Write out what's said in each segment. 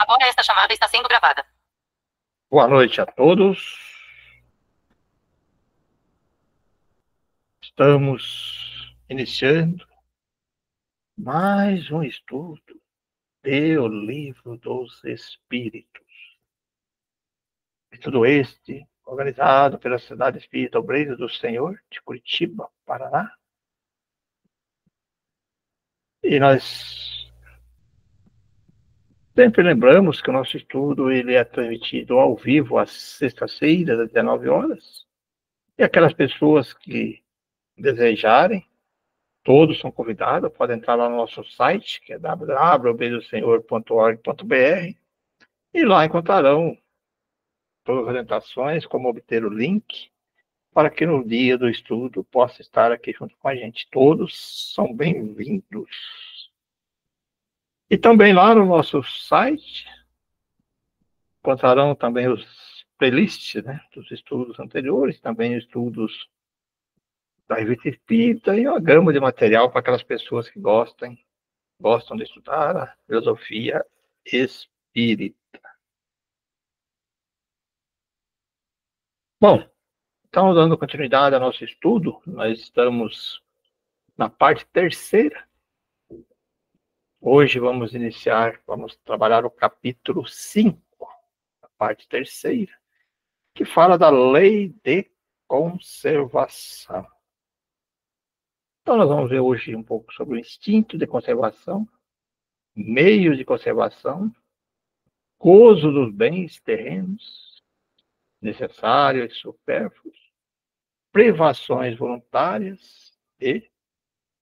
Agora esta chamada está sendo gravada. Boa noite a todos. Estamos iniciando mais um estudo do Livro dos Espíritos. Estudo este organizado pela Sociedade Espírita Obreiro do Senhor de Curitiba, Paraná. E nós sempre lembramos que o nosso estudo ele é transmitido ao vivo às sextas-feiras, às 19 horas. E aquelas pessoas que desejarem, todos são convidados, podem entrar lá no nosso site, que é www.obreirodosenhor.org.br, e lá encontrarão todas as orientações, como obter o link, para que no dia do estudo possa estar aqui junto com a gente. Todos são bem-vindos. E também lá no nosso site, encontrarão também os playlists, né, dos estudos anteriores, também estudos da Revista Espírita e uma gama de material para aquelas pessoas que gostam de estudar a filosofia espírita. Bom, então, dando continuidade ao nosso estudo, nós estamos na parte terceira. Hoje vamos trabalhar o capítulo 5, a parte terceira, que fala da lei de conservação. Então, nós vamos ver hoje um pouco sobre o instinto de conservação, meios de conservação, gozo dos bens terrenos, necessários e supérfluos, privações voluntárias e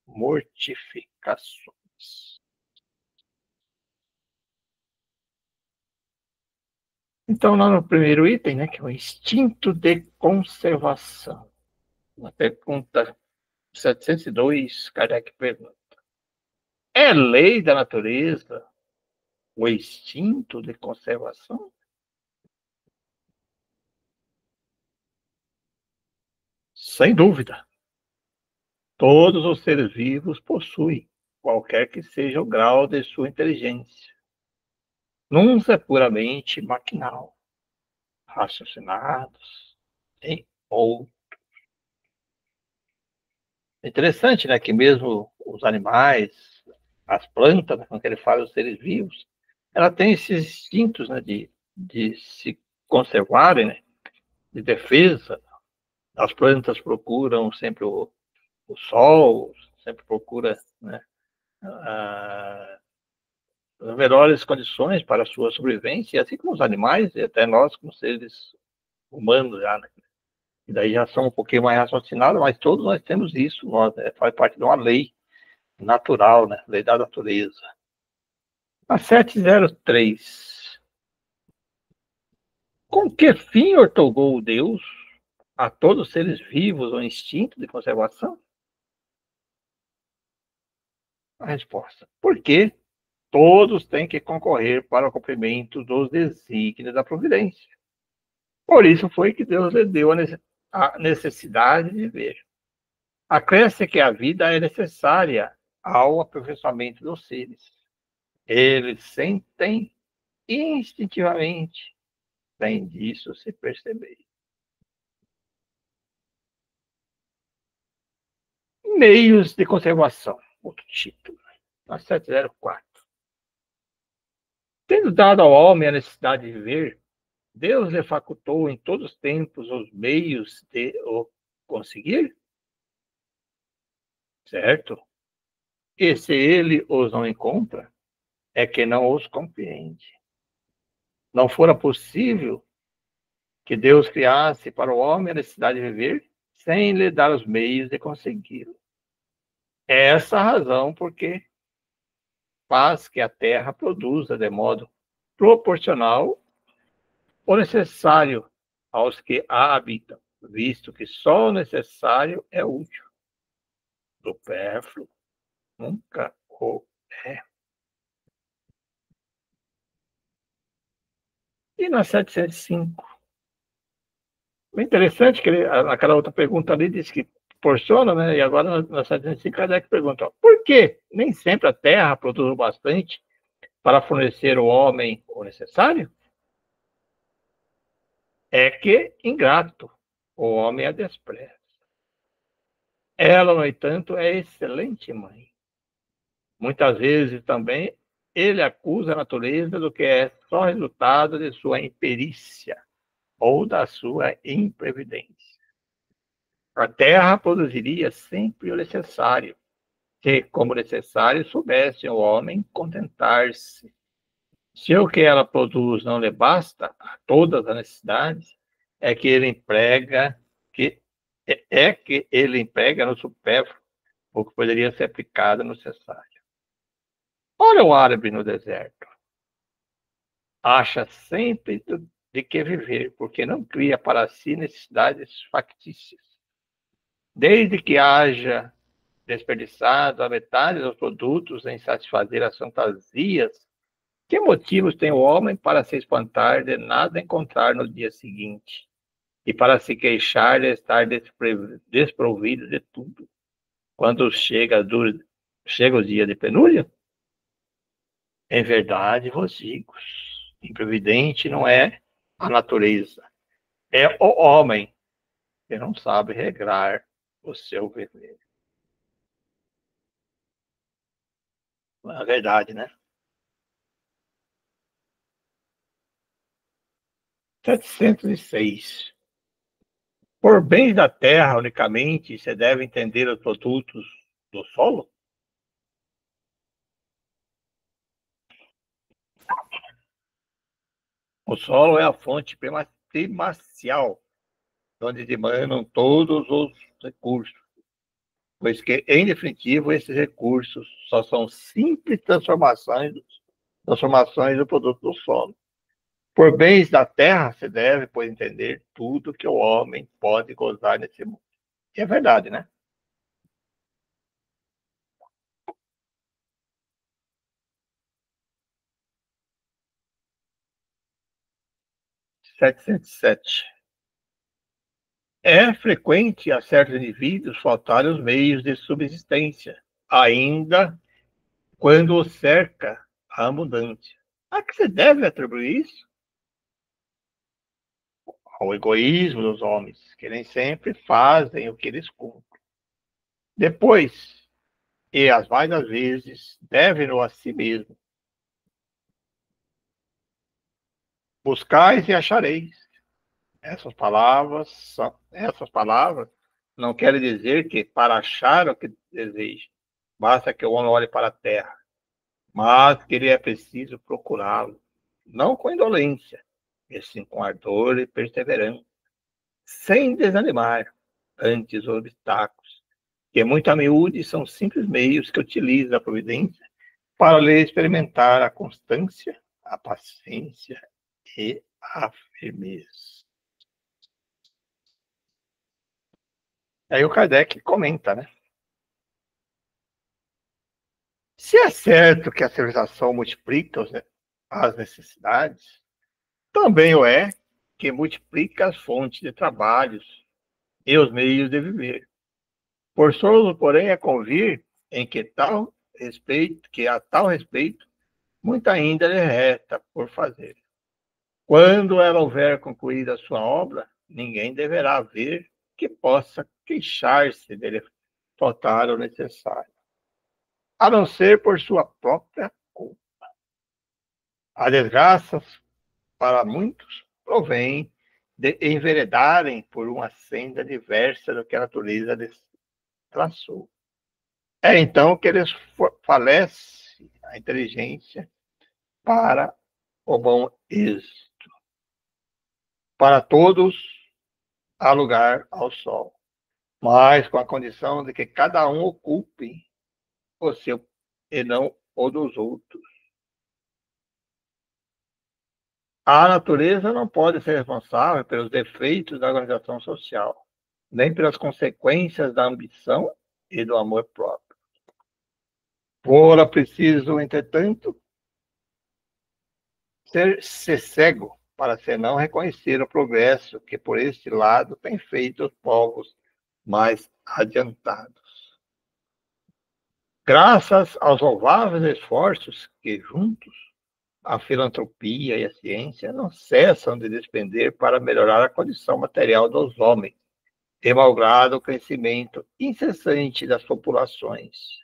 mortificações. Então, lá no primeiro item, né, que é o instinto de conservação. Na pergunta 702, Kardec pergunta: é lei da natureza o instinto de conservação? Sem dúvida. Todos os seres vivos possuem, qualquer que seja o grau de sua inteligência. Uns é puramente maquinal, raciocinados, em outros. É interessante, né, que mesmo os animais, as plantas, né, quando ele fala os seres vivos, ela tem esses instintos, né, de se conservarem, né, de defesa. As plantas procuram sempre o sol, sempre procura, né, as melhores condições para a sua sobrevivência, assim como os animais e até nós como seres humanos já, né? E daí já são um pouquinho mais raciocinados, mas todos nós temos isso, nós, né? Faz parte de uma lei natural, né? Lei da natureza. A 703. Com que fim ortogou Deus a todos os seres vivos o instinto de conservação? A resposta: porque todos têm que concorrer para o cumprimento dos desígnios da providência. Por isso foi que Deus lhe deu a necessidade de viver. Acresce que a vida é necessária ao aperfeiçoamento dos seres. Eles sentem instintivamente, sem disso se perceber. Meios de conservação, outro título, na 704. Tendo dado ao homem a necessidade de viver, Deus lhe facultou em todos os tempos os meios de o conseguir? Certo? E se ele os não encontra, é que não os compreende. Não fora possível que Deus criasse para o homem a necessidade de viver sem lhe dar os meios de consegui-lo. É essa a razão porque faz que a terra produza de modo proporcional o necessário aos que a habitam, visto que só o necessário é útil. Supérfluo nunca o é. E na 705, bem interessante que aquela outra pergunta ali diz que proporciona, né? E agora na 705, Kardec pergunta: por que nem sempre a terra produz bastante para fornecer ao homem o necessário, é que ingrato o homem a despreza. Ela, no entanto, é excelente mãe. Muitas vezes também ele acusa a natureza do que é só resultado de sua imperícia ou da sua imprevidência. A terra produziria sempre o necessário, se, como necessário, soubesse o homem contentar-se. Se o que ela produz não lhe basta a todas as necessidades, é que ele emprega que ele emprega no supérfluo o que poderia ser aplicado no necessário. Olha o árabe no deserto. Acha sempre de que viver, porque não cria para si necessidades factícias. Desde que haja desperdiçado a metade dos produtos em satisfazer as fantasias, que motivos tem o homem para se espantar de nada encontrar no dia seguinte e para se queixar de estar desprovido de tudo quando chega o dia de penúria? Em verdade vos digo, imprevidente não é a natureza, é o homem que não sabe regrar o seu viver. É verdade, né? 706. Por bens da terra unicamente se deve entender os produtos do solo? O solo é a fonte primacial, onde demandam todos os recursos, pois que, em definitivo, esses recursos só são simples transformações do produto do solo. Por bens da terra se deve, pois, entender tudo que o homem pode gozar nesse mundo. E é verdade, né? (707) É frequente a certos indivíduos faltarem os meios de subsistência, ainda quando o cerca a abundância. A que se deve atribuir isso? Ao egoísmo dos homens, que nem sempre fazem o que eles cumprem. Depois, e as mais das vezes, devem-no a si mesmo. Buscais e achareis. Essas palavras não querem dizer que para achar o que deseja, basta que o homem olhe para a terra, mas que ele é preciso procurá-lo, não com indolência, e sim com ardor e perseverança, sem desanimar ante os obstáculos, que muito a miúde são simples meios que utiliza a providência para lhe experimentar a constância, a paciência e a firmeza. Aí o Kardec comenta, né? Se é certo que a civilização multiplica as necessidades, também o é que multiplica as fontes de trabalhos e os meios de viver. Forçoso, porém, é convir em que a tal respeito, muita ainda lhe resta por fazer. Quando ela houver concluído a sua obra, ninguém deverá ver que possa queixar-se dele faltar o necessário, a não ser por sua própria culpa. A desgraça para muitos provém de enveredarem por uma senda diversa do que a natureza lhes traçou. É então que eles falece a inteligência para o bom êxito. Para todos há lugar ao sol, mas com a condição de que cada um ocupe o seu e não o dos outros. A natureza não pode ser responsável pelos defeitos da organização social, nem pelas consequências da ambição e do amor próprio. Fora preciso, entretanto, ser cego para se não reconhecer o progresso que por este lado tem feito os povos mais adiantados. Graças aos louváveis esforços que juntos a filantropia e a ciência não cessam de despender para melhorar a condição material dos homens, e malgrado o crescimento incessante das populações.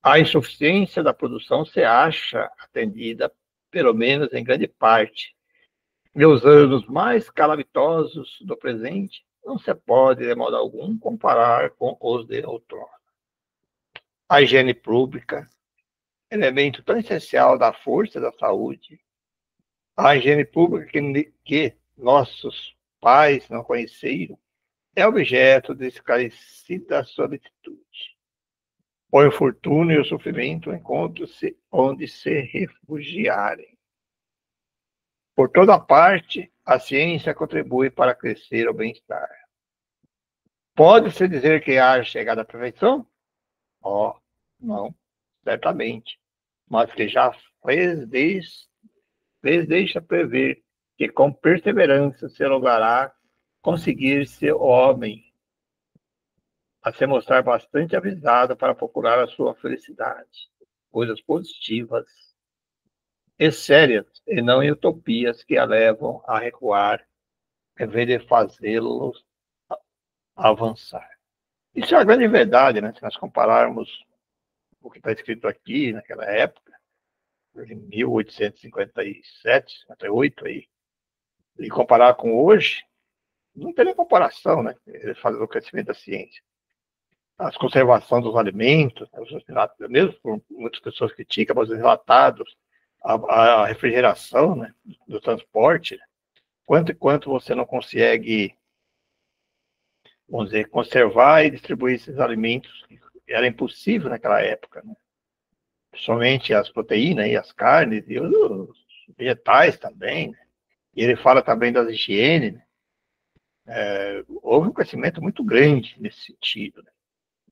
A insuficiência da produção se acha atendida, pelo menos em grande parte, e os anos mais calamitosos do presente não se pode, de modo algum, comparar com os de outrora. A higiene pública, elemento tão essencial da força da saúde, a higiene pública que nossos pais não conheceram, é objeto de esclarecida solicitude. O infortúnio e o sofrimento encontram-se onde se refugiarem. Por toda parte, a ciência contribui para crescer o bem-estar. Pode-se dizer que haja chegado à perfeição? Oh, não, certamente. Mas que já deixa prever que com perseverança se logrará conseguir-se o homem a se mostrar bastante avisado para procurar a sua felicidade, coisas positivas e sérias, e não em utopias que a levam a recuar, em vez de fazê-los avançar. Isso é uma grande verdade, né? Se nós compararmos o que está escrito aqui naquela época, em 1857, 58, aí, e comparar com hoje, não tem nem comparação, né? Ele fala do crescimento da ciência. A conservação dos alimentos, mesmo por muitas pessoas criticam, mas os relatados, a refrigeração, né, do transporte, quanto e quanto você não consegue, vamos dizer, conservar e distribuir esses alimentos, era impossível naquela época, né? Somente as proteínas e as carnes e os vegetais também, né? E ele fala também das higiene, né? Houve um crescimento muito grande nesse sentido, né?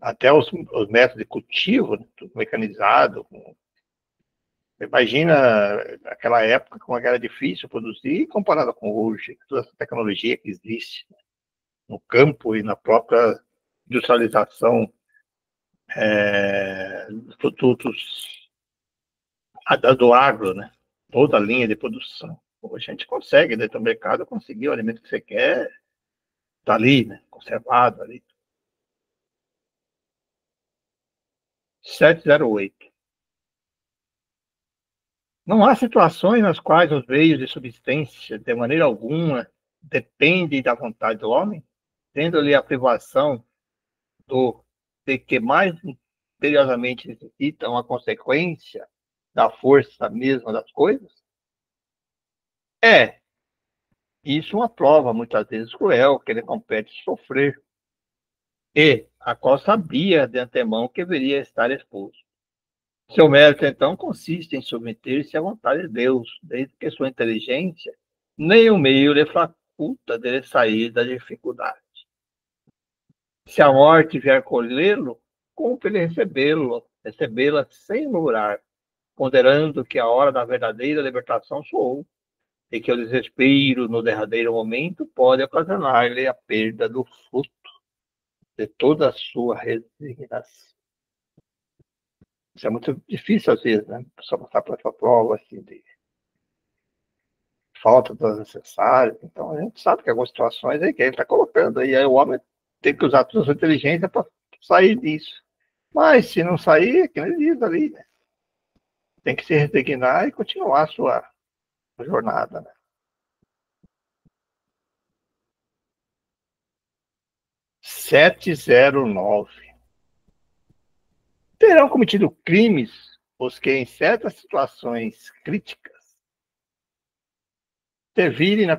Até os métodos de cultivo, né, tudo mecanizado. Imagina aquela época como era difícil produzir comparado com hoje, toda essa tecnologia que existe, né, no campo e na própria industrialização dos produtos do agro, né? Toda a linha de produção. Hoje a gente consegue, dentro do mercado, conseguir o alimento que você quer, está ali, né? Conservado ali. 708. Não há situações nas quais os meios de subsistência, de maneira alguma, dependem da vontade do homem, tendo-lhe a privação de que mais imperiosamente necessitam a consequência da força mesma das coisas? É isso uma prova, muitas vezes cruel, que ele compete sofrer, e a qual sabia de antemão que deveria estar exposto. Seu mérito, então, consiste em submeter-se à vontade de Deus, desde que sua inteligência nenhum meio lhe faculta de sair da dificuldade. Se a morte vier colhê-lo, cumpre-lhe recebê-la sem murmurar, ponderando que a hora da verdadeira libertação soou, e que o desespero no derradeiro momento pode ocasionar-lhe a perda do fruto de toda a sua resignação. Isso é muito difícil, às vezes, né? Só passar por essa prova, assim, de falta das necessárias. Então, a gente sabe que algumas situações aí que ele está colocando, aí o homem tem que usar toda a sua inteligência para sair disso. Mas, se não sair, é que ele diz ali, né? Tem que se resignar e continuar a sua jornada, né? 709. Terão cometido crimes os que, em certas situações críticas, servirem na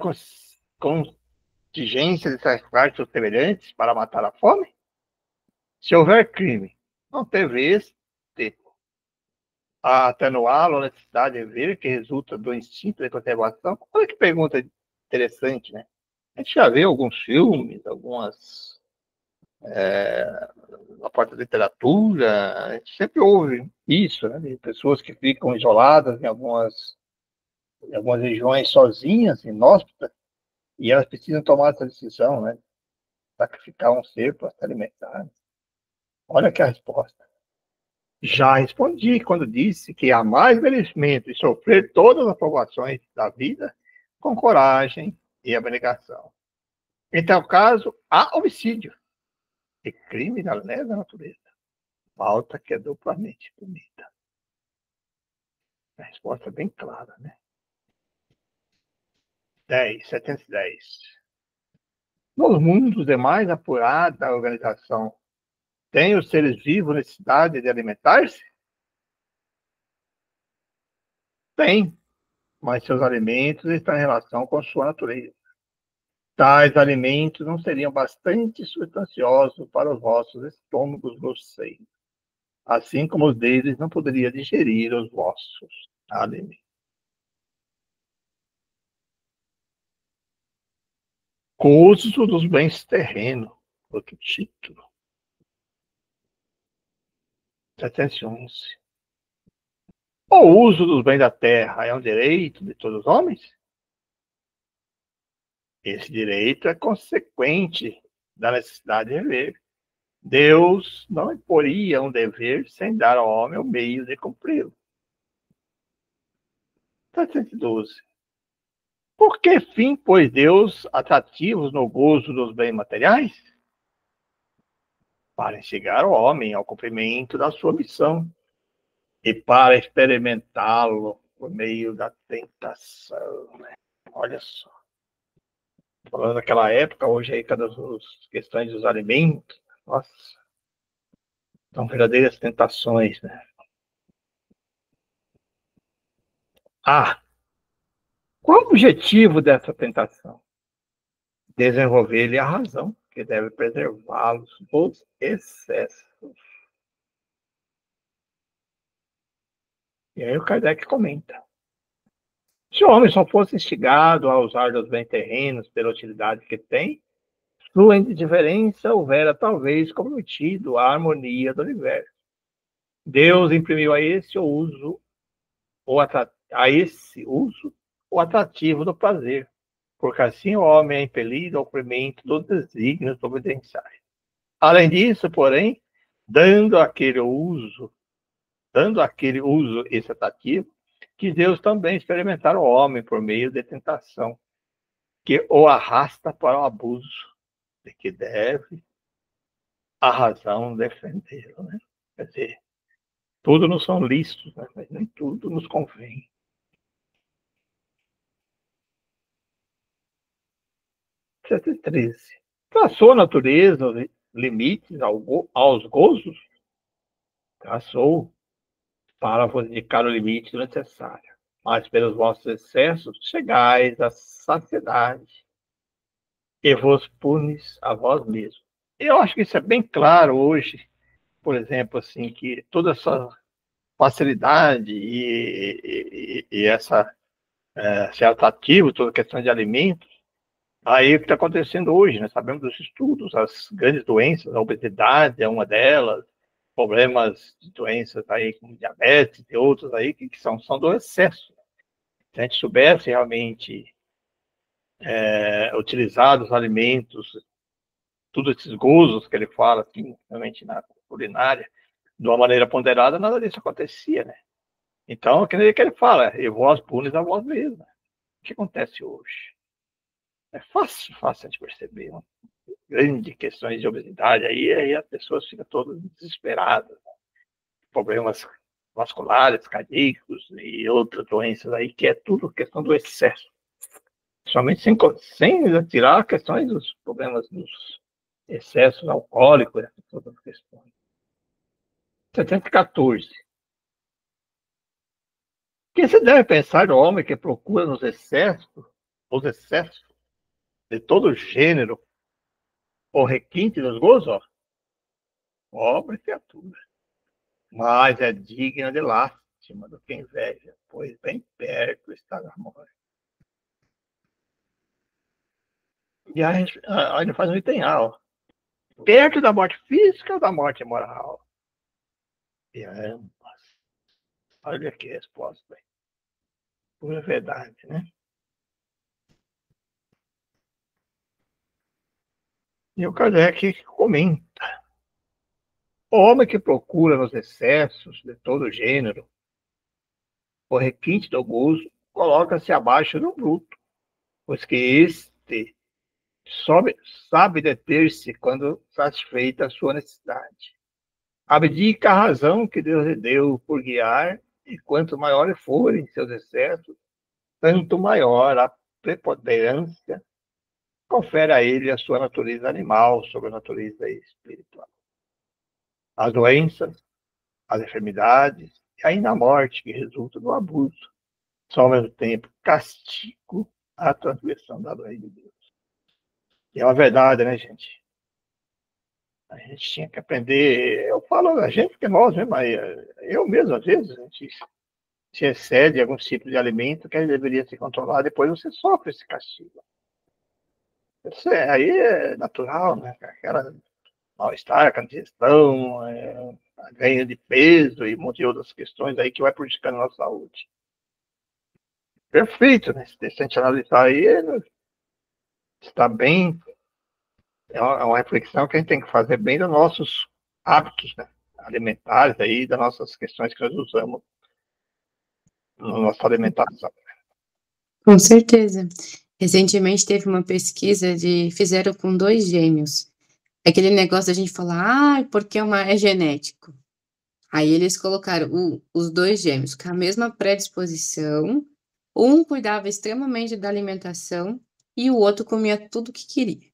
contingência de sacrificar seus semelhantes para matar a fome? Se houver crime, não teve este a atenuá-lo a necessidade de ver que resulta do instinto de conservação? Olha que pergunta interessante, né? A gente já vê alguns filmes, algumas na parte da literatura, a gente sempre ouve isso, né? De pessoas que ficam isoladas em algumas regiões sozinhas, inóspitas, e elas precisam tomar essa decisão, né? Sacrificar um ser para se alimentar. Olha que a resposta. Já respondi quando disse que há mais merecimento de sofrer todas as provações da vida com coragem e abnegação. Em tal caso, há homicídio e crime da lesa natureza. Falta que é duplamente punida. A resposta é bem clara, né? 710. Nos mundos demais apurados da organização, têm os seres vivos necessidade de alimentar-se? Tem, mas seus alimentos estão em relação com sua natureza. Tais alimentos não seriam bastante substanciosos para os vossos estômagos grosseiros, assim como os deles não poderiam digerir os vossos alimentos. Gozo dos bens terrenos, outro título. 711. O uso dos bens da terra é um direito de todos os homens? Esse direito é consequente da necessidade de viver. Deus não imporia um dever sem dar ao homem o meio de cumpri-lo. 712. Por que fim pôs Deus atrativos no gozo dos bens materiais? Para instigar o homem ao cumprimento da sua missão e para experimentá-lo por meio da tentação. Né? Olha só. Falando daquela época, hoje aí, cada as questões dos alimentos, nossa, são verdadeiras tentações, né? Qual o objetivo dessa tentação? Desenvolver-lhe a razão, que deve preservá-los dos excessos. E aí o Kardec comenta. Se o homem só fosse instigado a usar dos bens terrenos pela utilidade que tem, sua indiferença houvera talvez comprometido a harmonia do universo. Deus imprimiu a esse uso o atrativo do prazer, porque assim o homem é impelido ao cumprimento dos desígnios providenciais. Além disso, porém, dando àquele uso esse atrativo, que Deus também experimentar o homem por meio de tentação, que o arrasta para o abuso, de que deve a razão defendê-lo. Né? Quer dizer, tudo não são lícitos, né? Mas nem tudo nos convém. 713. Traçou a natureza limites aos gozos? Traçou para vos indicar o limite necessário. Mas pelos vossos excessos chegais à saciedade e vos punis a vós mesmos. Eu acho que isso é bem claro hoje, por exemplo, assim, que toda essa facilidade e esse atrativo, toda a questão de alimentos, aí o que está acontecendo hoje, nós sabemos dos estudos, as grandes doenças, a obesidade é uma delas, problemas de doenças aí como diabetes e outros aí que são do excesso. Se a gente soubesse realmente utilizar os alimentos, todos esses gozos que ele fala aqui, realmente na culinária, de uma maneira ponderada, nada disso acontecia, né? Então, que ele fala, e vós punis a vós mesmos. O que acontece hoje? É fácil a gente perceber uma grande questões de obesidade, aí as pessoas ficam todas desesperadas, né? Problemas vasculares, cardíacos e outras doenças aí, que é tudo questão do excesso. Somente sem tirar questões dos problemas dos excessos alcoólicos, todas as questões. 714. Que se deve pensar do homem que procura os excessos de todo gênero, o requinte dos gozos? Pobre criatura. Mas é digna de lástima do que inveja, pois bem perto está da morte. E aí ele faz um item A, perto da morte física ou da morte moral? E ambas. Olha aqui a resposta. Pura verdade, né? E o Kardec comenta. O homem que procura nos excessos de todo gênero o requinte do gozo coloca-se abaixo do bruto, pois que este sabe deter-se quando satisfeita a sua necessidade. Abdica a razão que Deus lhe deu por guiar, e quanto maiores forem seus excessos, tanto maior a preponderância confere a ele a sua natureza animal sobre a natureza espiritual. As doenças, as enfermidades e ainda a morte que resulta do abuso são, ao mesmo tempo, castigo à transgressão da lei de Deus. E é uma verdade, né, gente? A gente tinha que aprender. Eu falo a gente, porque nós mesmo, eu mesmo, às vezes, a gente se excede algum tipo de alimento que deveria se controlar, depois você sofre esse castigo. Isso aí é natural, né? Aquela mal-estar, aquela digestão, a ganho de peso e um monte de outras questões aí que vai prejudicando a nossa saúde. Perfeito, né? Se a gente analisar aí, está bem. É uma reflexão que a gente tem que fazer bem dos nossos hábitos, né? Alimentares aí, das nossas questões que nós usamos na nossa alimentação. Com certeza. Recentemente teve uma pesquisa fizeram com 2 gêmeos. Aquele negócio da gente falar: "Ah, porque é genético". Aí eles colocaram os 2 gêmeos com a mesma predisposição, um cuidava extremamente da alimentação e o outro comia tudo que queria.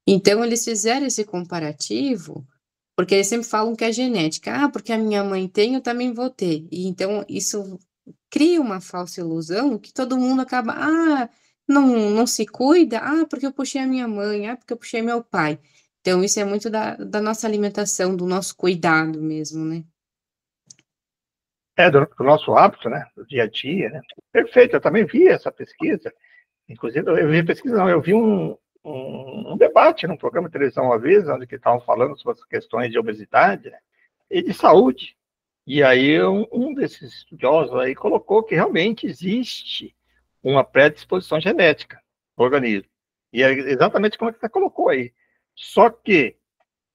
Então eles fizeram esse comparativo, porque eles sempre falam que é genética. "Ah, porque a minha mãe tem, eu também vou ter". E então isso cria uma falsa ilusão que todo mundo acaba: "Ah, não se cuida? Ah, porque eu puxei a minha mãe. Ah, porque eu puxei meu pai". Então isso é muito da nossa alimentação, do nosso cuidado mesmo, né. Do nosso hábito, né? Do dia a dia, né? Perfeito, eu também vi essa pesquisa. Inclusive, eu vi pesquisa, não, eu vi um debate num programa de televisão uma vez, onde que estavam falando sobre as questões de obesidade, né, e de saúde. E aí um desses estudiosos aí colocou que realmente existe uma predisposição genética no organismo. E é exatamente como você colocou aí. Só que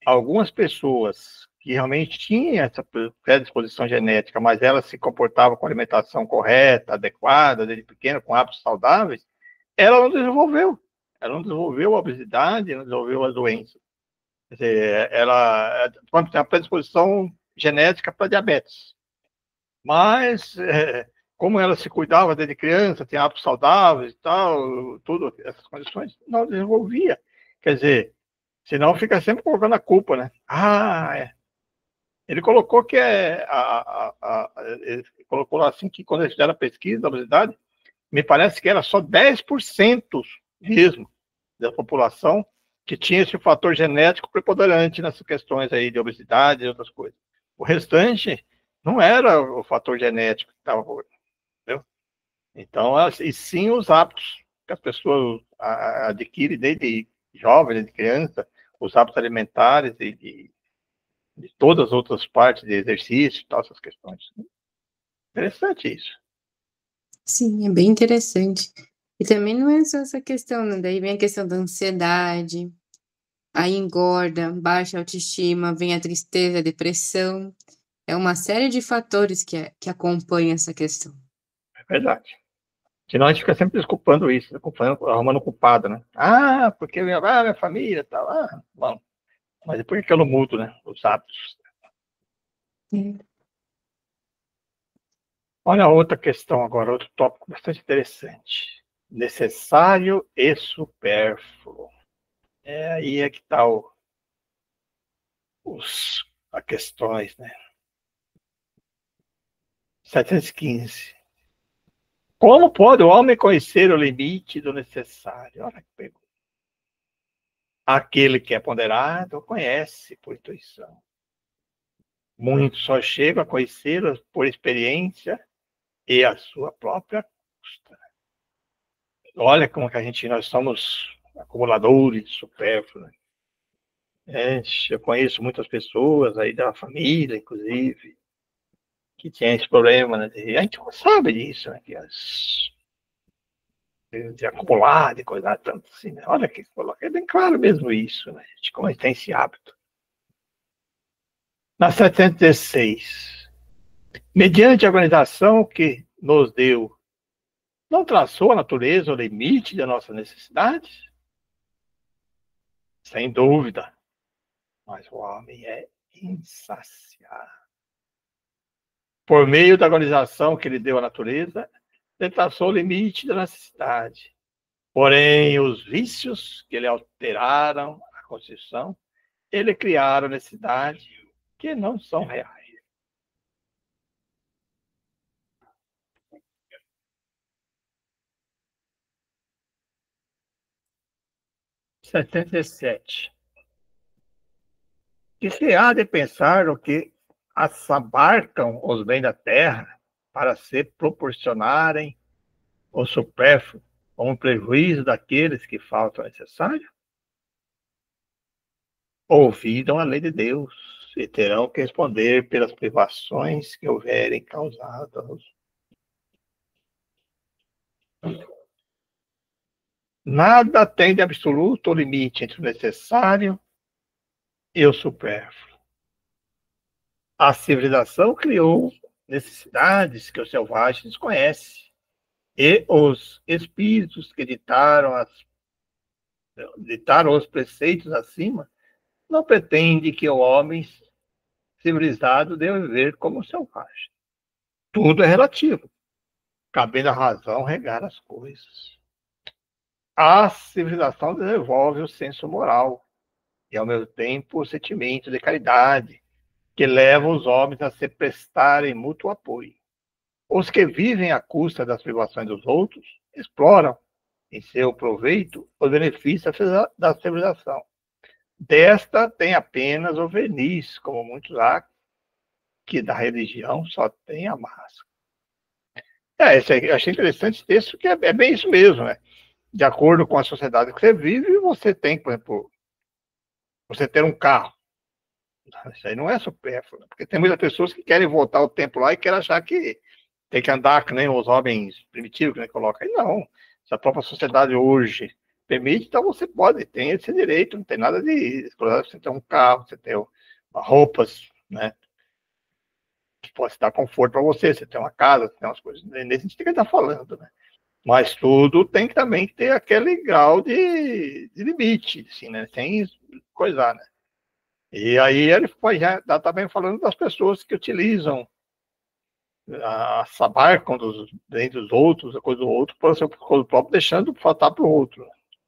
algumas pessoas que realmente tinham essa predisposição genética, mas elas se comportavam com alimentação correta, adequada, desde pequena, com hábitos saudáveis, ela não desenvolveu. Ela não desenvolveu a obesidade, não desenvolveu as doenças. Quer dizer, ela tem a predisposição genética para diabetes. Mas, como ela se cuidava desde criança, tinha hábitos saudáveis e tal, tudo, essas condições, não desenvolvia. Quer dizer, senão fica sempre colocando a culpa, né? Ele colocou que ele colocou assim que quando eles fizeram a pesquisa da obesidade, me parece que era só 10% mesmo da população que tinha esse fator genético preponderante nessas questões aí de obesidade e outras coisas. O restante não era o fator genético que estava, entendeu? Então, e sim os hábitos que as pessoas adquirem desde jovem, desde criança, os hábitos alimentares e de todas as outras partes de exercício e tal, essas questões. Interessante isso. Sim, é bem interessante. E também não é só essa questão, né, daí vem a questão da ansiedade, aí engorda, baixa autoestima, vem a tristeza, a depressão. É uma série de fatores que acompanha essa questão. É verdade. Senão a gente fica sempre desculpando isso, arrumando culpado, né? Porque minha família e tal. Bom. Mas por que eu não mudo, né? Os hábitos. Olha outra questão agora, outro tópico bastante interessante. Necessário e supérfluo. Aí é que está as questões, né? 715. Como pode o homem conhecer o limite do necessário? Olha que pergunta. Aquele que é ponderado conhece por intuição. Muitos só chegam a conhecê-las por experiência e a sua própria custa. Olha como que nós somos acumuladores supérfluos. Eu conheço muitas pessoas aí da família, inclusive, que tinham esse problema, né? A gente não sabe disso, né? De acumular, de coisar tanto assim, né? Olha que coloca, é bem claro mesmo isso, né? De como a gente tem esse hábito. Na 716, mediante a organização que nos deu, não traçou a natureza o limite das nossas necessidades? Sem dúvida, mas o homem é insaciável. Por meio da organização que ele deu à natureza, ele traçou o limite da necessidade. Porém, os vícios que lhe alteraram a constituição, ele criaram necessidades que não são reais. (77) Que se há de pensar o que assabarcam os bens da terra para se proporcionarem o supérfluo como prejuízo daqueles que faltam necessário? Ouviram a lei de Deus e terão que responder pelas privações que houverem causado. Nada tem de absoluto o limite entre o necessário e o supérfluo. A civilização criou necessidades que o selvagem desconhece, e os espíritos que ditaram os preceitos acima não pretendem que o homem civilizado deva viver como selvagem. Tudo é relativo, cabendo à razão regar as coisas. A civilização desenvolve o senso moral e, ao mesmo tempo, o sentimento de caridade, que leva os homens a se prestarem mútuo apoio. Os que vivem à custa das privações dos outros exploram, em seu proveito, os benefícios da civilização. Desta tem apenas o verniz, como muitos há, que da religião só tem a máscara. Eu achei interessante esse texto, que é bem isso mesmo, né? De acordo com a sociedade que você vive, você tem, por exemplo, você ter um carro. Isso aí não é supérfluo, porque tem muitas pessoas que querem voltar ao tempo lá e querem achar que tem que andar que nem os homens primitivos, que nem coloca aí. Não. Se a própria sociedade hoje permite, então você pode, tem esse direito, não tem nada de você ter um carro, você ter roupas, né? Que pode dar conforto para você, você ter uma casa, você ter umas coisas. Nesse a gente tem que estar falando, né? Mas tudo tem que também ter aquele grau de limite, assim, né? Sem coisar, né? E aí ele já está também falando das pessoas que utilizam abarcam dentre os outros, a coisa do outro, para o seu próprio, deixando faltar para o outro.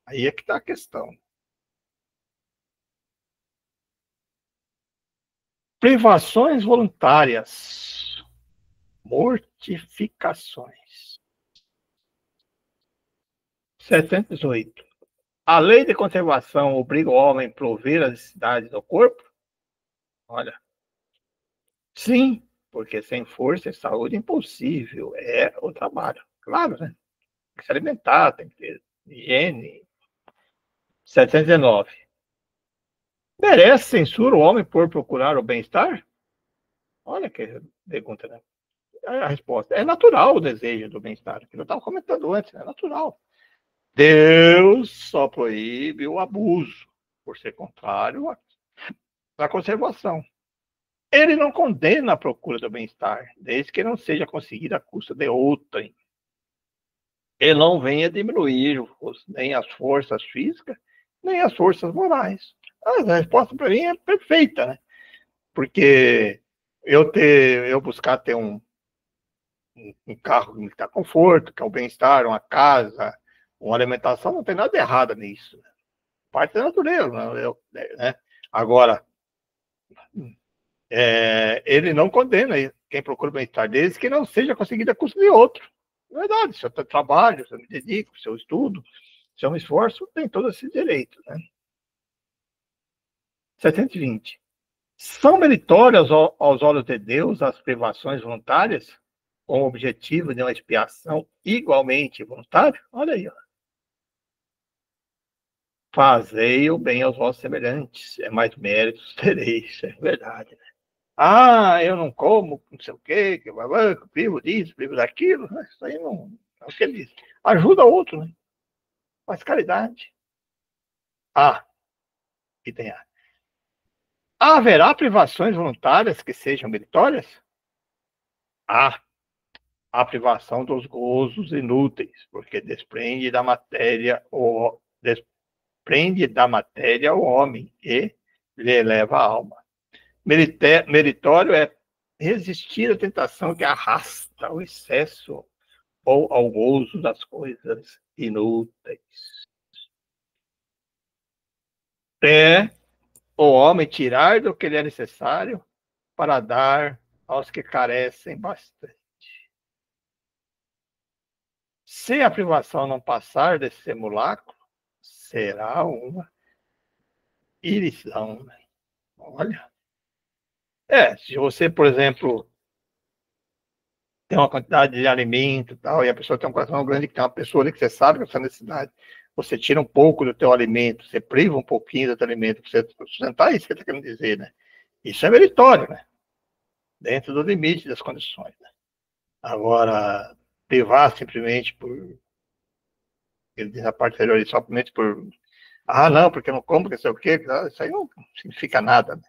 Aí é que está a questão. Privações voluntárias. Mortificações. 708. A lei de conservação obriga o homem a prover as necessidades do corpo? Olha. Sim, porque sem força e saúde impossível é o trabalho. Claro, né? Tem que se alimentar, tem que ter higiene. 719. Merece censura o homem por procurar o bem-estar? Olha que pergunta, né? A resposta é natural o desejo do bem-estar, que eu estava comentando antes, é natural. Deus só proíbe o abuso, por ser contrário à conservação. Ele não condena a procura do bem-estar, desde que não seja conseguida à custa de outrem. Ele não venha diminuir nem as forças físicas, nem as forças morais. A resposta para mim é perfeita, né? Porque eu buscar ter um carro que me dá conforto, que é o bem-estar, uma casa, uma alimentação, não tem nada errado nisso. Parte da natureza, né? Agora, ele não condena quem procura bem-estar, desde que não seja conseguido a custo de outro. Na verdade, se eu trabalho, se eu me dedico, se eu estudo, se eu me esforço, tem todo esse direito, né? 720. São meritórias aos olhos de Deus as privações voluntárias, com o objetivo de uma expiação igualmente voluntária? Olha aí, ó. Fazei o bem aos vossos semelhantes, é mais méritos tereis, é verdade, né? Eu não como, não sei o quê, que vivo disso, vivo daquilo, né? Isso aí não é o que ele diz. Ajuda o outro, né? Faz caridade. E tem Haverá privações voluntárias que sejam meritórias? A privação dos gozos inúteis, porque desprende da matéria o homem e lhe eleva a alma. Meritório é resistir à tentação que arrasta ao excesso ou ao gozo das coisas inúteis. É o homem tirar do que lhe é necessário para dar aos que carecem bastante. Se a privação não passar desse simulacro, será uma irisão. Né? Olha. Se você, por exemplo, tem uma quantidade de alimento e tal, e a pessoa tem um coração grande, que tem uma pessoa ali que você sabe que essa necessidade, você tira um pouco do teu alimento, você priva um pouquinho do teu alimento para você sustentar, isso que você está querendo dizer, né? Isso é meritório, né? Dentro do limite das condições. Né? Agora, privar simplesmente por... Ele diz a parte anterior, somente por... não, porque eu não como, porque sei o quê, isso aí não significa nada, né?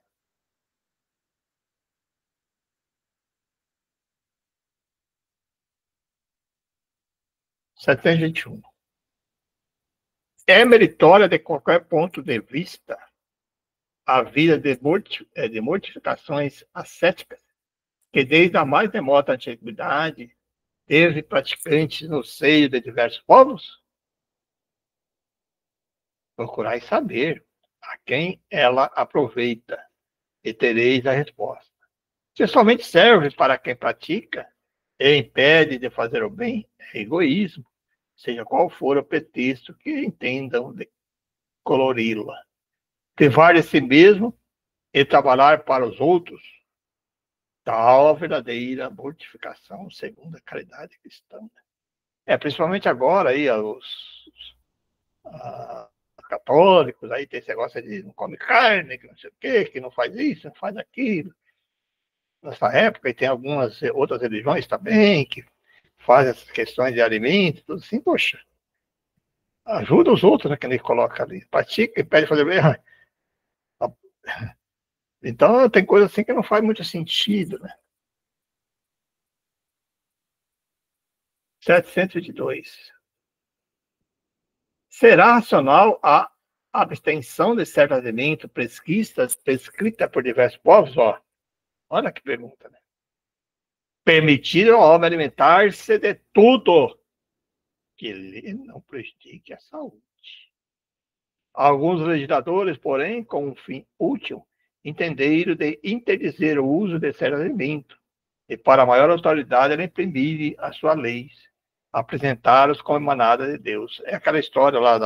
(721) É meritória de qualquer ponto de vista a vida de mortificações ascéticas, que desde a mais remota antiguidade teve praticantes no seio de diversos povos? Procurai saber a quem ela aproveita, e tereis a resposta. Se somente serve para quem pratica e impede de fazer o bem, é egoísmo, seja qual for o pretexto que entendam de colori-la. Privar de si mesmo e trabalhar para os outros, tal a verdadeira mortificação segundo a caridade cristã. Principalmente agora, aí, os católicos, aí tem esse negócio de não come carne, que não sei o quê, que não faz isso, não faz aquilo. Nessa época, e tem algumas outras religiões também, que fazem essas questões de alimento, tudo assim, poxa, ajuda os outros, né, que ele coloca ali, pratica e pede fazer bem. Então, tem coisa assim que não faz muito sentido, né? 722. Será racional a abstenção de certos alimentos prescrita por diversos povos? Olha que pergunta, né? Permitir ao homem alimentar-se de tudo que lhe não prejudique a saúde. Alguns legisladores, porém, com um fim útil, entenderam de interdizer o uso de certos alimentos e, para maior autoridade, imprimir as suas leis, apresentá-los como emanada de Deus. É aquela história lá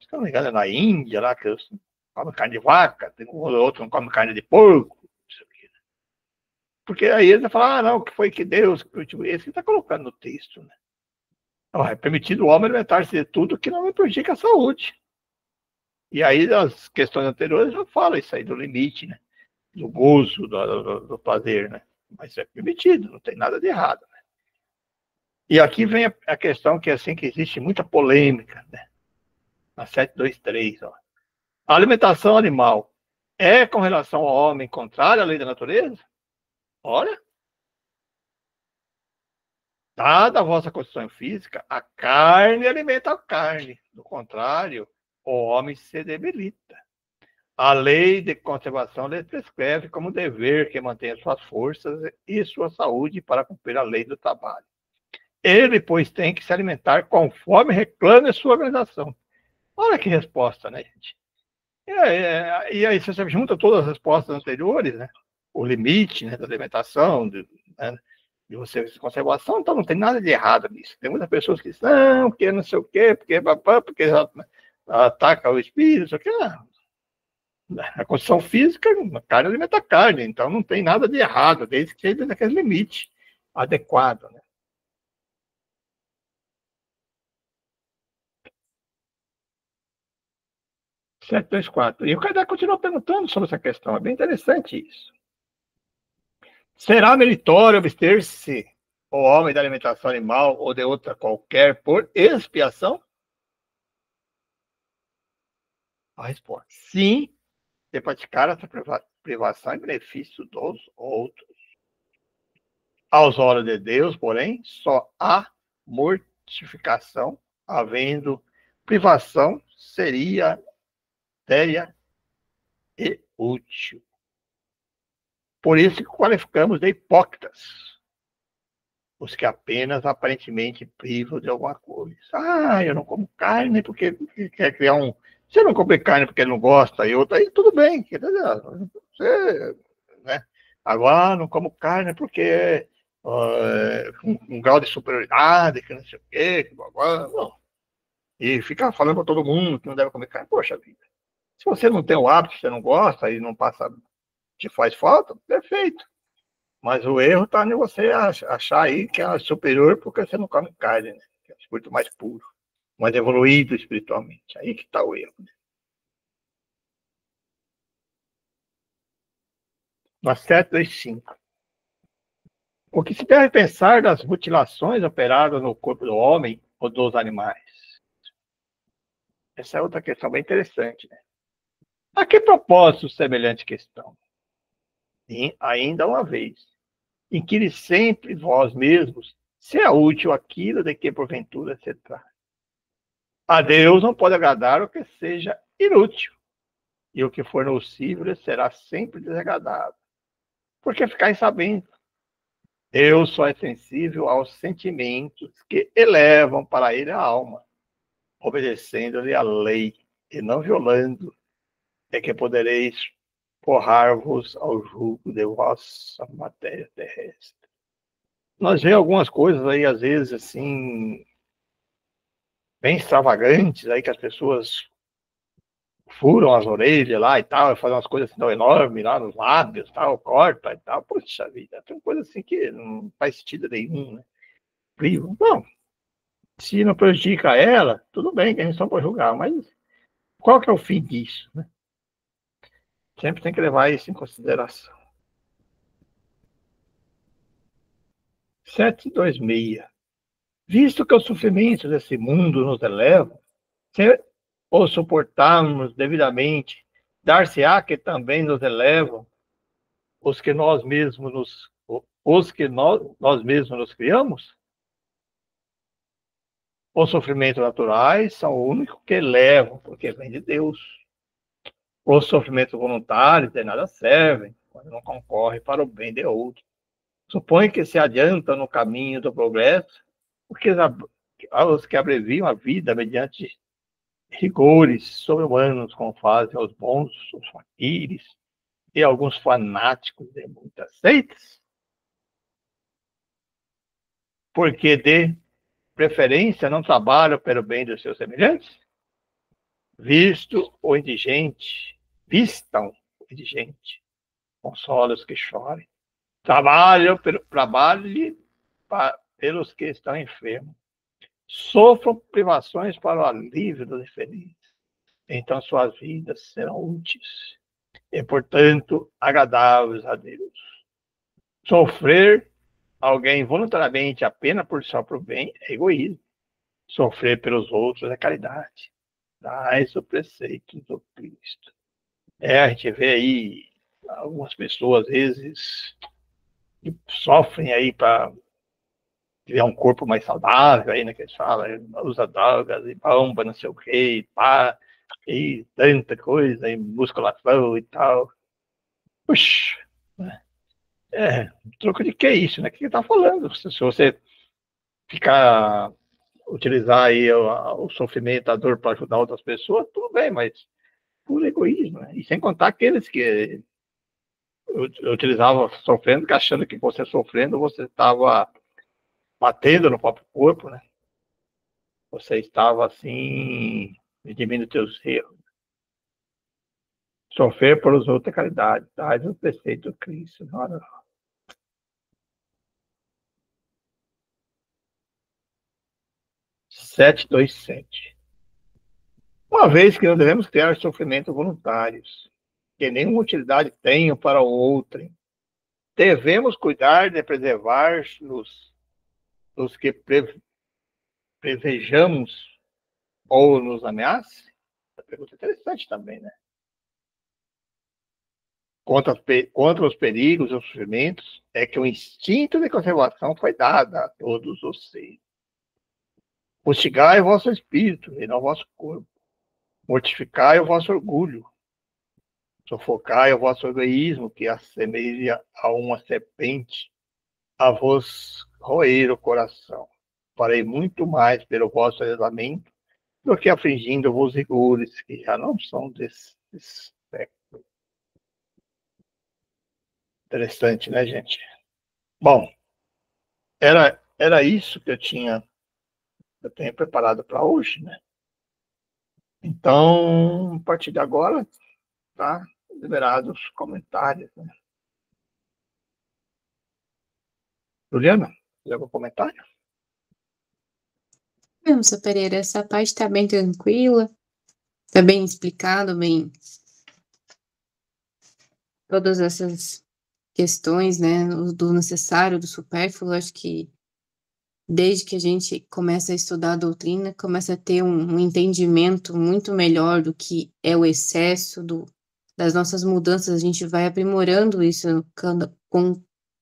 se não me engano, é na Índia, lá que eles comem carne de vaca, tem um ou outro não come carne de porco, porque aí eles falam, não, que foi que Deus, esse que está colocando no texto, né? É permitido o homem alimentar-se de tudo que não prejudica a saúde. E aí, as questões anteriores já falam isso aí do limite, né? Do gozo, do prazer, né? Mas é permitido, não tem nada de errado, né? E aqui vem a questão que, assim, que existe muita polêmica, né? Na 723, ó. A alimentação animal é com relação ao homem contrária à lei da natureza? Olha. Dada a vossa condição física, a carne alimenta a carne. Do contrário, o homem se debilita. A lei de conservação lhe prescreve como dever que mantenha suas forças e sua saúde para cumprir a lei do trabalho. Ele, pois, tem que se alimentar conforme reclame sua organização. Olha que resposta, né, gente? E aí, se você junta todas as respostas anteriores, né? O limite, né, da alimentação, né, de você conservação, então não tem nada de errado nisso. Tem muitas pessoas que dizem, não, porque não sei o quê, porque ataca o espírito, não sei o quê. A condição física, a carne alimenta a carne, então não tem nada de errado, desde que seja naquele limite adequado, né? Sete, dois, quatro. E o Kardec continua perguntando sobre essa questão, é bem interessante isso. Será meritório abster-se o homem da alimentação animal ou de outra qualquer por expiação? A resposta: sim, de praticar essa privação em benefício dos outros. Aos olhos de Deus, porém, só há mortificação, havendo privação seria séria e útil. Por isso que qualificamos de hipócritas os que apenas aparentemente privam de alguma coisa. Eu não como carne porque quer criar um... Você não come carne porque não gosta, e outra, aí tudo bem. Você, né? Agora, não como carne porque um grau de superioridade, que não sei o quê, que blá, blá, não. E ficar falando para todo mundo que não deve comer carne. Poxa vida. Se você não tem o hábito, você não gosta e não passa, te faz falta, perfeito. Mas o erro está em você achar aí que é superior porque você não come carne, né? Que é um espírito mais puro, mais evoluído espiritualmente. Aí que está o erro. Né? Na 725. O que se deve pensar das mutilações operadas no corpo do homem ou dos animais? Essa é outra questão bem interessante, né? A que propósito semelhante questão? E ainda uma vez, inquire sempre vós mesmos se é útil aquilo de que porventura se trata. A Deus não pode agradar o que seja inútil, e o que for nocivo lhe será sempre desagradável. Porque ficais sabendo, Deus só é sensível aos sentimentos que elevam para ele a alma, obedecendo-lhe a lei e não violando, é que podereis forrar-vos ao jugo de vossa matéria terrestre. Nós vemos algumas coisas aí, às vezes, assim, bem extravagantes, aí que as pessoas furam as orelhas lá e tal, fazem umas coisas assim tão enormes lá nos lábios, tal, corta e tal. Poxa vida, tem coisa assim que não faz sentido nenhum, né? Privo. Não, se não prejudica ela, tudo bem, que a gente só pode julgar, mas qual que é o fim disso, né? Sempre tem que levar isso em consideração. 726. Visto que os sofrimentos desse mundo nos elevam, se os suportarmos devidamente, dar-se-á que também nos elevam os que nós mesmos nós mesmos nos criamos? Os sofrimentos naturais são o único que levam, porque vem de Deus. Os sofrimentos voluntários de nada servem, quando não concorrem para o bem de outro. Supõe que se adiantam no caminho do progresso, porque os que abreviam a vida mediante rigores sobre-humanos, como fazem os bons, os faquires e alguns fanáticos de muitas seitas, porque de preferência não trabalham pelo bem dos seus semelhantes, vistam o indigente, consola os que chorem, trabalhem pelos que estão enfermos, sofram privações para o alívio dos infelizes, então suas vidas serão úteis e, portanto, agradáveis a Deus. Sofrer alguém voluntariamente apenas por só para o bem é egoísmo. Sofrer pelos outros é caridade. Dais o preceito do Cristo. A gente vê aí algumas pessoas, às vezes, que sofrem aí para criar um corpo mais saudável, aí, né, que eles falam, usa drogas e bomba, não sei o quê, e pá, e tanta coisa, e musculação e tal. Puxa, troco de que isso, né? O que ele tá falando? Se você ficar, utilizar aí o sofrimento, a dor para ajudar outras pessoas, tudo bem, mas puro egoísmo, né? E sem contar aqueles que utilizavam sofrendo, achando que você sofrendo, você estava batendo no próprio corpo, né? Você estava, assim, redimindo teus erros. Sofrer por os outros é caridade, tá? É o preceito do Cristo. Não. 727. Uma vez que não devemos criar sofrimentos voluntários, que nenhuma utilidade tenham para o outro, devemos cuidar de preservar-nos dos que prevejamos ou nos ameace? Essa pergunta é interessante também, né? contra os perigos e os sofrimentos, é que o instinto de conservação foi dado a todos os seres. Fustigai o vosso espírito e não o vosso corpo. Mortificai o vosso orgulho. Sufocai o vosso egoísmo, que assemelha a uma serpente, a vos roer o coração. Farei muito mais pelo vosso isolamento do que afligindo-vos rigores, que já não são desse século. Interessante, né, gente? Bom, era isso que eu tenho preparado para hoje, né? Então, a partir de agora, tá liberados os comentários, né? Juliana, tem algum comentário? Não, seu Pereira, essa parte está bem tranquila, está bem explicado, bem todas essas questões, né, do necessário, do supérfluo. Acho que desde que a gente começa a estudar a doutrina, começa a ter um entendimento muito melhor do que é o excesso das nossas mudanças. A gente vai aprimorando isso,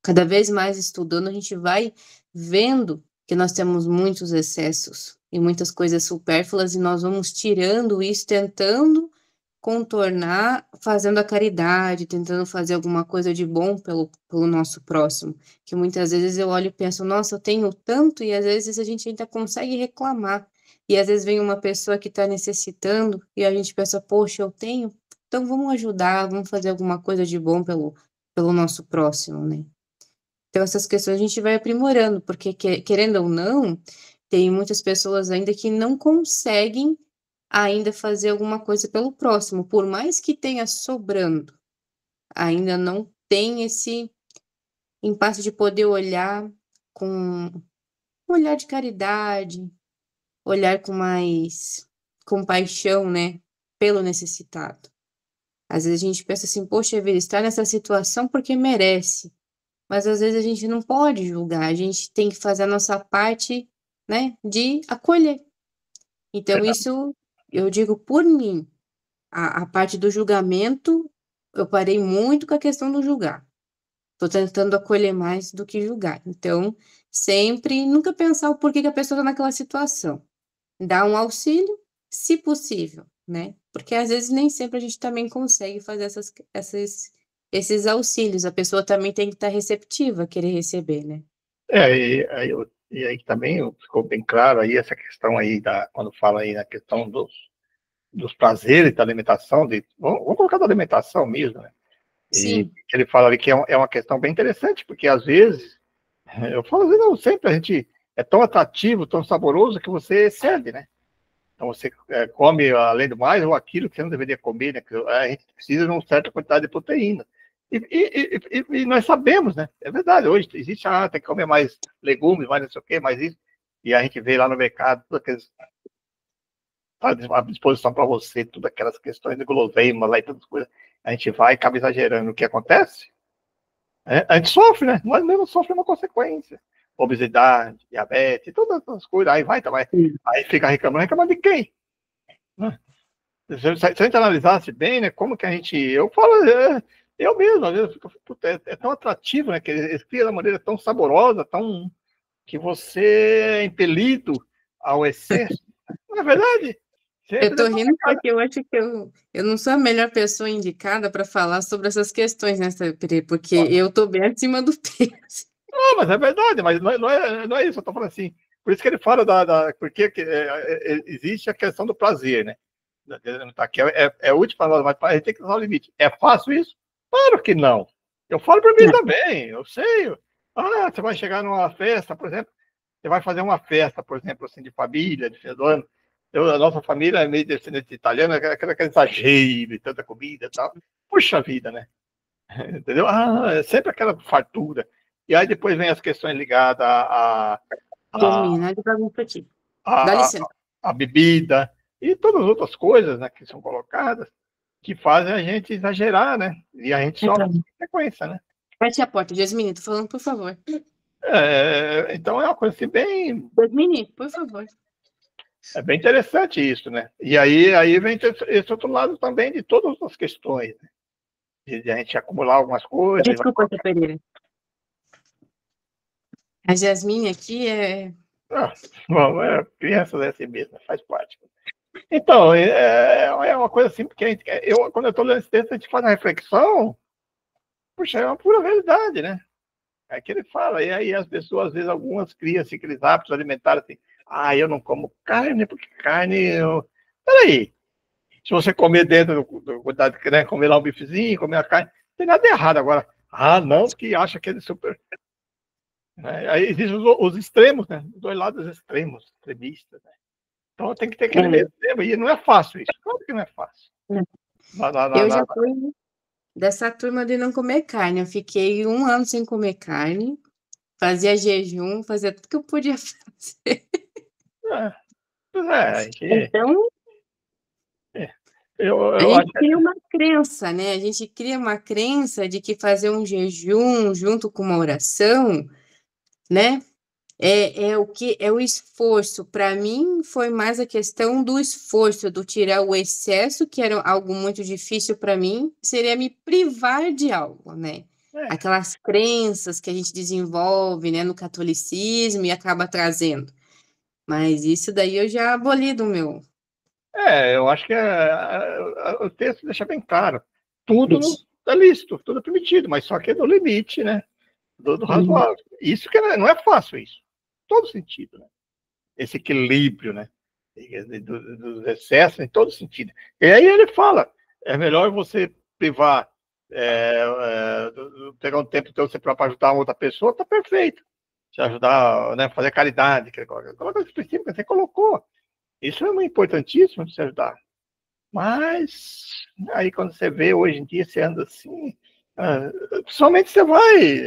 cada vez mais estudando, a gente vai vendo que nós temos muitos excessos e muitas coisas supérfluas, e nós vamos tirando isso, tentando contornar, fazendo a caridade, tentando fazer alguma coisa de bom pelo nosso próximo, que muitas vezes eu olho e penso, nossa, eu tenho tanto, e às vezes a gente ainda consegue reclamar, e às vezes vem uma pessoa que está necessitando, e a gente pensa, poxa, eu tenho, então vamos ajudar, vamos fazer alguma coisa de bom pelo nosso próximo, né? Então essas questões a gente vai aprimorando, porque querendo ou não, tem muitas pessoas ainda que não conseguem ainda fazer alguma coisa pelo próximo, por mais que tenha sobrando, ainda não tem esse impasse de poder olhar com um olhar de caridade, olhar com mais compaixão, né, pelo necessitado. Às vezes a gente pensa assim, poxa vida, está nessa situação porque merece, mas às vezes a gente não pode julgar, a gente tem que fazer a nossa parte, né, de acolher. Então isso eu digo por mim, a parte do julgamento, eu parei muito com a questão do julgar. Estou tentando acolher mais do que julgar. Então, sempre, nunca pensar o porquê que a pessoa está naquela situação. Dar um auxílio, se possível, né? Porque às vezes nem sempre a gente também consegue fazer esses auxílios. A pessoa também tem que estar receptiva a querer receber, né? E aí também ficou bem claro aí essa questão aí, quando fala aí na questão dos prazeres da alimentação, vamos colocar da alimentação mesmo, né? Sim. E ele fala ali que é uma questão bem interessante, porque às vezes, eu falo assim, não, sempre a gente é tão atrativo, tão saboroso, que você excede, né? Então você come, além do mais, ou aquilo que você não deveria comer, né? A gente precisa de uma certa quantidade de proteína. E nós sabemos, né? É verdade, hoje existe, tem que comer mais legumes, mais não sei o quê, mais isso. E a gente vê lá no mercado, todas aquelas à disposição para você, todas aquelas questões de guloseima lá e todas as coisas. A gente vai e acaba exagerando. O que acontece? A gente sofre, né? Nós mesmos sofremos uma consequência. Obesidade, diabetes, todas as coisas. Aí vai, aí fica reclamando de quem? Se a gente analisasse bem, né? Como que a gente. Eu falo, eu mesmo, às vezes, é tão atrativo, né? Que eles criam de uma maneira tão saborosa, tão. Que você é impelido ao excesso. Não é verdade? Eu tô rindo porque eu acho que eu não sou a melhor pessoa indicada para falar sobre essas questões, né, Pereira? Porque eu tô bem acima do peso. Não, mas é verdade, mas não é isso, eu tô falando assim. Por isso que ele fala porque existe a questão do prazer, né? Que é útil para nós, mas a gente tem que usar o limite. É fácil isso? Claro que não. Eu falo para mim também, eu sei. Você vai chegar numa festa, por exemplo, você vai fazer uma festa, por exemplo, assim, de família, de final do ano. A nossa família é meio descendente italiana, aquele exagero, tanta comida e tal. Puxa vida, né? Entendeu? É sempre aquela fartura. E aí depois vem as questões ligadas a bebida e todas as outras coisas, né, que são colocadas, que fazem a gente exagerar, né? E a gente sofre consequência, né? Feche a porta, Jasmine, tô falando, por favor. Então é uma coisa assim bem... Jasmine, por favor. É bem interessante isso, né? E aí vem esse outro lado também de todas as questões, né? de a gente acumular algumas coisas. Desculpa, Sr. Pereira. A Jasmine aqui é... Bom, crianças é assim mesmo, faz parte. Então, é uma coisa assim, porque quando eu estou lendo esse texto, a gente faz uma reflexão, puxa, é uma pura realidade, né? É que ele fala, e aí as pessoas, às vezes, algumas criam-se aqueles hábitos alimentares assim, eu não como carne, porque carne... Peraí, se você comer dentro cuidado, né, comer lá um bifezinho, comer a carne, não tem nada errado. Agora, não, que acha que ele é super... Aí existem os extremos, né? Os dois lados extremos, extremistas, né? Então tem que ter aquele meio termo, e não é fácil isso, claro que não é fácil. Eu já fui dessa turma de não comer carne, eu fiquei 1 ano sem comer carne, fazia jejum, fazia tudo que eu podia fazer. Então, a gente cria uma crença, né? A gente cria uma crença de que fazer um jejum junto com uma oração, né? É o esforço. Para mim, foi mais a questão do esforço, do tirar o excesso, que era algo muito difícil para mim, seria me privar de algo, né? Aquelas crenças que a gente desenvolve, né, no catolicismo e acaba trazendo. Mas isso daí eu já aboli do meu. Eu acho que o texto deixa bem claro. Tudo é lícito, tudo é permitido, mas só que é no limite, né? Do razoável. Isso que não é fácil, isso. Todo sentido, né? Esse equilíbrio, né? Dos excessos em todo sentido. E aí ele fala, é melhor você privar, pegar um tempo teu para ajudar outra pessoa, tá perfeito. Te ajudar, né? Fazer caridade, coloca esse princípio que você colocou. Isso é muito importantíssimo de se ajudar. Mas aí quando você vê hoje em dia, você anda assim, somente você vai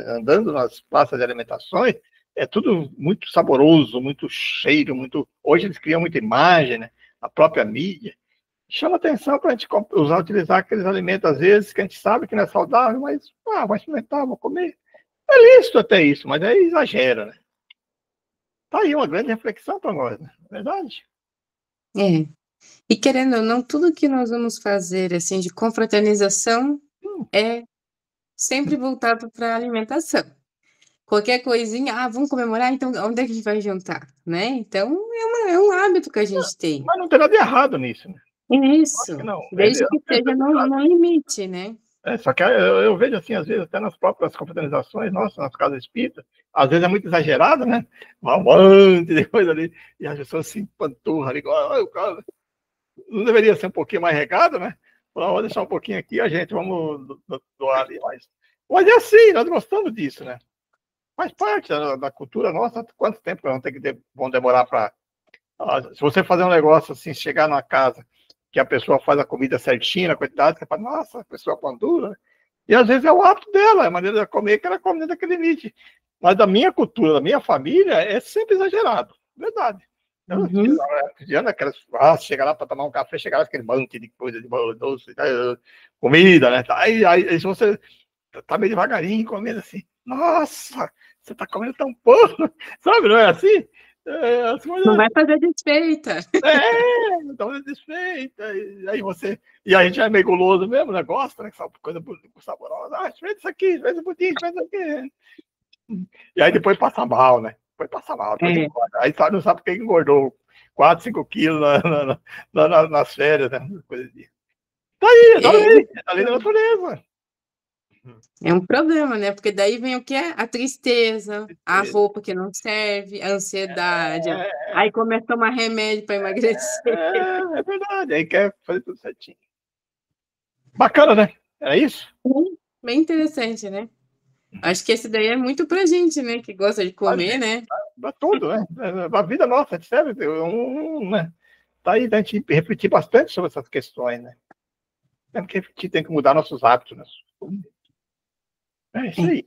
andando nas praças de alimentações, é tudo muito saboroso, muito cheiro, muito. Hoje eles criam muita imagem, né? A própria mídia. Chama atenção para a gente utilizar aqueles alimentos, às vezes, que a gente sabe que não é saudável, mas vai experimentar, vou comer. É lícito até isso, mas aí exagera, né? Tá aí uma grande reflexão para nós, né? Verdade? E querendo ou não, tudo que nós vamos fazer assim de confraternização é sempre voltado para a alimentação. Qualquer coisinha, vamos comemorar, então onde é que a gente vai jantar, né? Então é um hábito que a gente tem. Mas não tem nada errado nisso, né? Isso, desde que seja no limite, né? Só que eu vejo assim, às vezes, até nas próprias confraternizações, nossa, nas casas espíritas, às vezes é muito exagerado, né? Um monte de coisa ali, e as pessoas se empanturram ali, igual, o cara não deveria ser um pouquinho mais regado, né? Vamos deixar um pouquinho aqui, a gente, vamos doar ali mais. Mas é assim, nós gostamos disso, né? Faz parte da cultura nossa. Quanto tempo vão demorar para... Se você fazer um negócio assim, chegar numa casa que a pessoa faz a comida certinha, na quantidade, você fala, nossa, a pessoa pão dura, né? E às vezes é o hábito dela, é a maneira de comer que ela come dentro daquele limite. Mas da minha cultura, da minha família, é sempre exagerado. Verdade. Chega lá para tomar um café, chega lá aquele monte de coisa de bolo doce, comida, né? Aí se você tá meio devagarinho comendo assim, nossa, você tá comendo tão pouco, sabe? Não é assim? Não vai fazer desfeita. Tá fazendo desfeita. E a gente é meio guloso mesmo, né? Gosta, né? Coisa saborosa. Experimenta isso aqui, experimenta um pouquinho, experimenta isso aqui. E aí depois passa mal, né? Depois passa mal. Aí não sabe porque engordou 4, 5 quilos nas férias, né? Coisa assim. Tá aí, a lei da natureza. É um problema, né? Porque daí vem o que é? A tristeza, a roupa que não serve, a ansiedade. Aí começa a tomar remédio para emagrecer. É verdade. Aí quer fazer tudo certinho. Bacana, né? É isso? Bem interessante, né? Acho que esse daí é muito pra gente, né? Que gosta de comer, né? Pra tudo, né? A vida nossa, serve. Né? Tá aí, a gente refletir bastante sobre essas questões, né? Temos que refletir, tem que mudar nossos hábitos, né? É isso aí.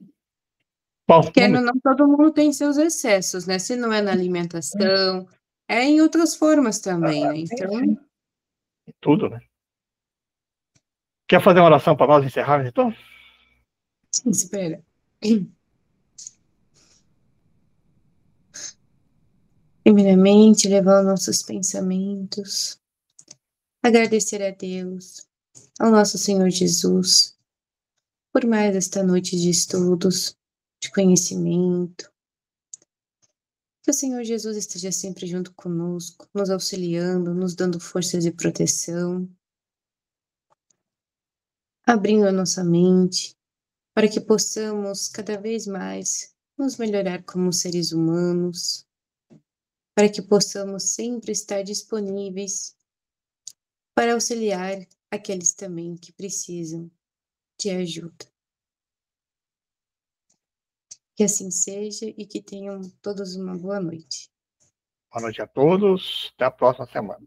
Bom, porque não todo mundo tem seus excessos, né? Se não é na alimentação, é em outras formas também, né? Então... Sim. Tudo, né? Quer fazer uma oração para nós encerrarmos, então? Sim, espera. Primeiramente, levar os nossos pensamentos, agradecer a Deus, ao nosso Senhor Jesus, por mais esta noite de estudos, de conhecimento. Que o Senhor Jesus esteja sempre junto conosco, nos auxiliando, nos dando forças e proteção, abrindo a nossa mente, para que possamos cada vez mais nos melhorar como seres humanos, para que possamos sempre estar disponíveis para auxiliar aqueles também que precisam de ajuda. Que assim seja e que tenham todos uma boa noite. Boa noite a todos. Até a próxima semana.